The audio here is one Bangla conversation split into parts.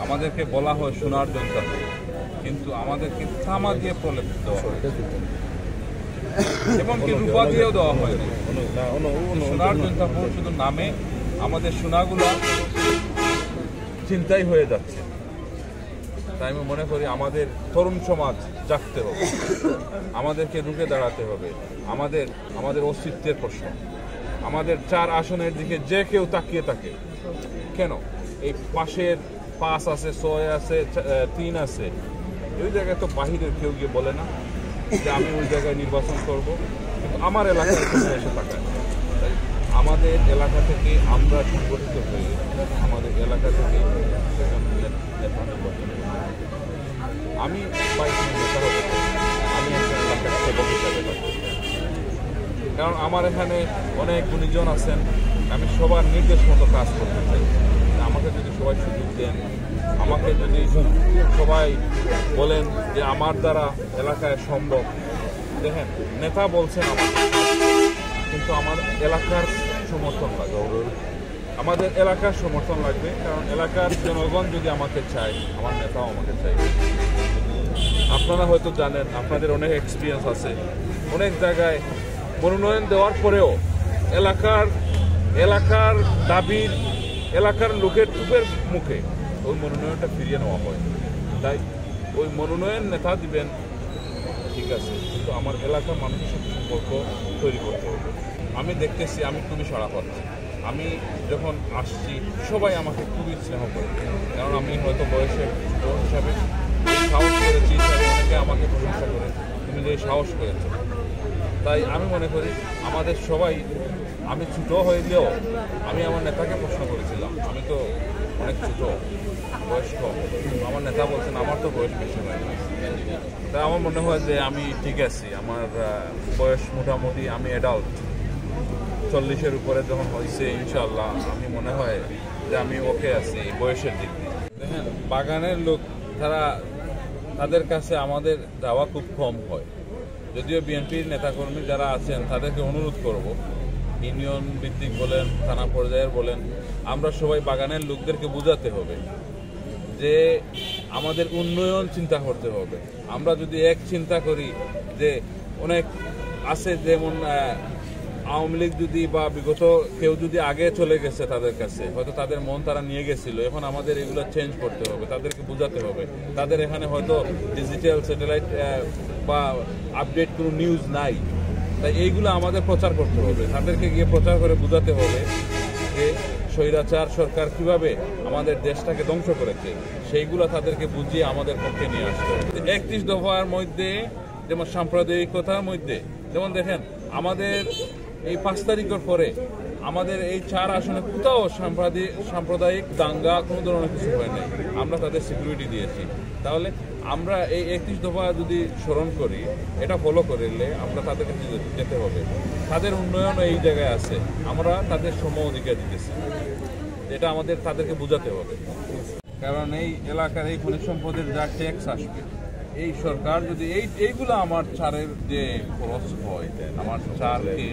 আমাদেরকে বলা হয় সোনার জনতা, কিন্তু আমাদেরকে তামা দিয়ে প্রলেপ দেওয়া হয় এবং কি রূপা দিয়েও দেওয়া হয়। সোনার জনতা শুধু নামে আমাদের সোনাগুলো চিন্তাই হয়ে যাচ্ছে। তাই আমি মনে করি আমাদের তরুণ সমাজ জাগতে হবে, আমাদেরকে রুখে দাঁড়াতে হবে। আমাদের অস্তিত্বের প্রশ্ন, আমাদের 4 আসনের দিকে যে কেউ তাকিয়ে থাকে কেন, এই পাশের 5 আছে, 6 আছে, 3 আছে, ওই জায়গায় তো বাহিরের কেউ গিয়ে বলে না যে আমি ওই জায়গায় নির্বাচন করব, কিন্তু আমার এলাকায় এসে তাকায়। তাই আমাদের এলাকা থেকে আমরা সংগঠিত হয়ে আমাদের এলাকা থেকে নেতা নির্বাচন করব। আমি নেতা হতে আমি একজন এলাকার সেবক হিসাবে থাকবো, কারণ আমার এখানে অনেক গুণীজন আছেন, আমি সবার নির্দেশ মতো কাজ করতে চাই। আমাকে যদি সবাই সুযোগ দেন, আমাকে যদি সবাই বলেন যে আমার দ্বারা এলাকায় সম্ভব, দেখেন নেতা বলছেন আমার, কিন্তু আমার এলাকার সমর্থন লাগবে, আমাদের এলাকার সমর্থন লাগবে। কারণ এলাকার জনগণ যদি আমাকে চায়, আমার নেতাও আমাকে চাই। আপনারা হয়তো জানেন, আপনাদের অনেক এক্সপিরিয়েন্স আছে, অনেক জায়গায় মনোনয়ন দেওয়ার পরেও এলাকার দাবির, এলাকার লোকের চুপের মুখে ওই মনোনয়নটা ফিরিয়ে নেওয়া হয়। তাই ওই মনোনয়ন নেতা দিবেন ঠিক আছে, কিন্তু আমার এলাকার মানুষের সাথে সম্পর্ক তৈরি করতে হবে। আমি দেখতেছি আমি খুবই সাড়া পাচ্ছি। আমি যখন আসছি সবাই আমাকে খুবই স্নেহ করে, কারণ আমি হয়তো বয়সের হিসাবে সাহস করেছি, অনেকে আমাকে প্রশংসা করে তুমি যে সাহস করেছো। তাই আমি মনে করি আমাদের সবাই, আমি ছোট হইলেও আমি আমার নেতাকে প্রশ্ন করেছিলাম, আমি তো অনেক ছোট, বয়স কম, আমার নেতা বলছেন আমার তো বয়স বেশি হয় না। তাই আমার মনে হয় যে আমি ঠিক আছি, আমার বয়স মোটামুটি আমি অ্যাডাল্ট, 40-এর উপরে যখন হয়েছে ইনশাল্লাহ আমি মনে হয় যে আমি ওকে আছি বয়সের দিক দিয়ে। দেখেন বাগানের লোক তাদের কাছে আমাদের যাওয়া খুব কম হয়, যদিও বিএনপির নেতাকর্মী যারা আছেন তাদেরকে অনুরোধ করব, ইউনিয়ন ভিত্তিক বলেন, থানা পর্যায়ের বলেন, আমরা সবাই বাগানের লোকদেরকে বোঝাতে হবে যে আমাদের উন্নয়ন চিন্তা করতে হবে। আমরা যদি এক চিন্তা করি যে অনেক আছে, যেমন আওয়ামী লীগ যদি বা বিগত কেউ যদি আগে চলে গেছে তাদের কাছে, হয়তো তাদের মন তারা নিয়ে গেছিল, এখন আমাদের এগুলো চেঞ্জ করতে হবে, তাদেরকে বোঝাতে হবে। তাদের এখানে হয়তো ডিজিটাল স্যাটেলাইট বা আপডেট কোনো নিউজ নাই, তাই এইগুলো আমাদের প্রচার করতে হবে, তাদেরকে গিয়ে প্রচার করে বোঝাতে হবে যে স্বৈরাচার সরকার কিভাবে আমাদের দেশটাকে ধ্বংস করেছে, সেইগুলো তাদেরকে বুঝিয়ে আমাদের পক্ষে নিয়ে আসতে হবে। 31 দফার মধ্যে যেমন সাম্প্রদায়িকতার মধ্যে, যেমন দেখেন আমাদের এই 5 তারিখের পরে আমাদের এই 4 আসনে কোথাও সাম্প্রদায়িক দাঙ্গা কোনো ধরনের কিছু হয় নাই, আমরা তাদের সিকিউরিটি দিয়েছি। তাহলে আমরা এই 31 দফা যদি স্মরণ করি, এটা ফলো করলে আমরা তাদের কাছে যেতে হবে, তাদের উন্নয়ন এই জায়গায় আছে, আমরা তাদের সম অধিকার দিতেছি, এটা আমাদের তাদেরকে বোঝাতে হবে। কারণ এই এলাকার এই খনিজ সম্পদের যা ট্যাক্স আসবে, এই সরকার যদি এইগুলো আমার চারের যে খরচ হয়, আমার চারকে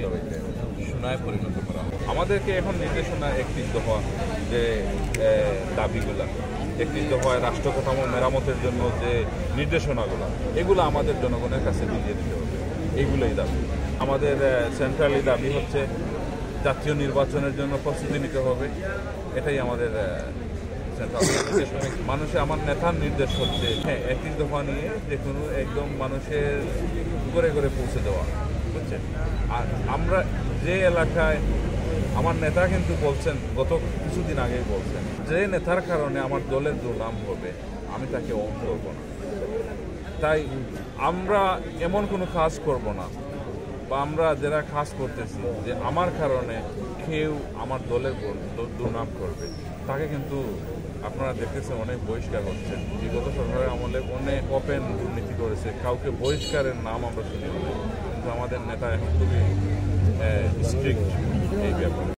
সোনায় পরিণত করা হয়। আমাদেরকে এখন নির্দেশনা 31 দফা যে দাবিগুলা, 31 দফায় রাষ্ট্র কাঠামো মেরামতের জন্য যে নির্দেশনাগুলো, এগুলো আমাদের জনগণের কাছে দিয়ে দিতে হবে, এইগুলোই দাবি। আমাদের সেন্ট্রালি দাবি হচ্ছে জাতীয় নির্বাচনের জন্য প্রস্তুতি নিতে হবে, এটাই আমাদের মানুষে আমার নেতার নির্দেশ হচ্ছে 31 দফা নিয়ে যে কোনো একদম মানুষের ঘরে ঘরে পৌঁছে দেওয়া, বুঝছেন। আর আমরা যে এলাকায়, আমার নেতা কিন্তু বলছেন, গত কিছুদিন আগেই বলছেন, যে নেতার কারণে আমার দলের দুর্নাম হবে আমি তাকে অন করব না। তাই আমরা এমন কোনো কাজ করব না, বা আমরা যারা কাজ করতেছি যে আমার কারণে কেউ আমার দলের দুর্নাম করবে, তাকে কিন্তু আপনারা দেখতেছেন অনেক বহিষ্কার হচ্ছেন। বিগত সরকারের আমলে অনেক ওপেন দুর্নীতি করেছে, কাউকে বহিষ্কারের নাম আমরা শুনি, কিন্তু আমাদের নেতা এখন খুবই স্ট্রিক্ট এই ব্যাপারে।